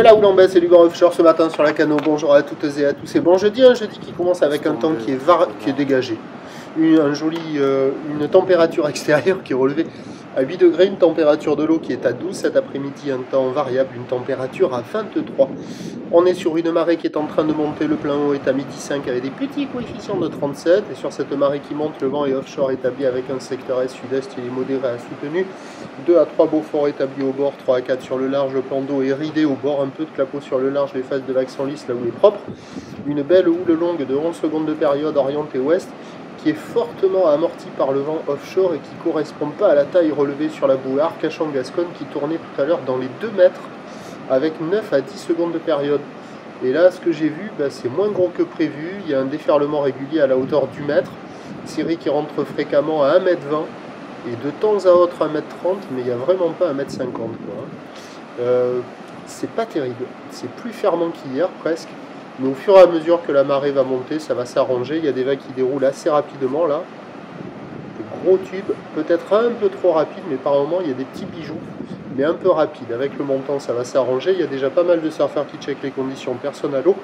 la houle en baisse et du vent offshore ce matin sur la Cano. Bonjour à toutes et à tous. C'est bon jeudi, un jeudi qui commence avec un temps qui est dégagé. Une température extérieure qui est relevée à 8 degrés, une température de l'eau qui est à 12 cet après-midi, un temps variable, une température à 23. On est sur une marée qui est en train de monter, le plein haut est à midi 5 avec des petits coefficients de 37. Et sur cette marée qui monte, le vent est offshore établi avec un secteur est-sud-est, il est modéré à soutenu. 2 à 3 Beaufort établis au bord, 3 à 4 sur le large, le plan d'eau est ridé au bord, un peu de clapot sur le large, les faces de l'accent lisse là où il est propre. Une belle houle longue de 11 secondes de période orientée ouest, qui est fortement amorti par le vent offshore et qui ne correspond pas à la taille relevée sur la bouée Arcachon-Gascogne qui tournait tout à l'heure dans les 2 mètres avec 9 à 10 secondes de période. Et là, ce que j'ai vu, c'est moins gros que prévu. Il y a un déferlement régulier à la hauteur du mètre. Série qui rentre fréquemment à 1,20 m et de temps à autre 1,30 m, mais il n'y a vraiment pas 1,50 m. C'est pas terrible. C'est plus fermant qu'hier presque. Mais au fur et à mesure que la marée va monter, ça va s'arranger. Il y a des vagues qui déroulent assez rapidement là. Des gros tubes, peut-être un peu trop rapides, mais par moments il y a des petits bijoux, mais un peu rapides. Avec le montant, ça va s'arranger. Il y a déjà pas mal de surfeurs qui checkent les conditions, personne à l'eau.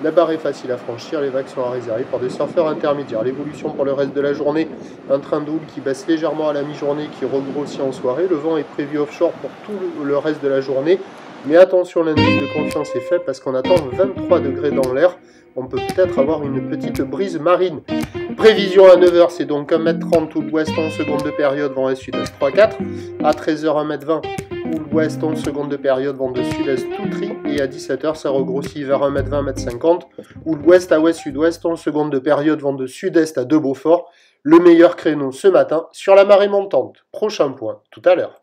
La barre est facile à franchir, les vagues sont à réserver pour des surfeurs intermédiaires. L'évolution pour le reste de la journée, un train de houle qui baisse légèrement à la mi-journée, qui regrossit en soirée. Le vent est prévu offshore pour tout le reste de la journée. Mais attention, l'indice de confiance est faible parce qu'on attend 23 degrés dans l'air. On peut peut-être avoir une petite brise marine. Prévision à 9 h, c'est donc 1,30 m tout l'ouest, 11 secondes de période, vent est sud-est 3-4. À 13 h, 1,20 m tout l'ouest, 11 secondes de période, vent de sud-est tout tri. Et à 17 h, ça regrossit vers 1,20 m, 1,50 m. Ou l'ouest à ouest-sud-ouest, 11 secondes de période, vent de sud-est à 2 Beaufort. Le meilleur créneau ce matin sur la marée montante. Prochain point, tout à l'heure.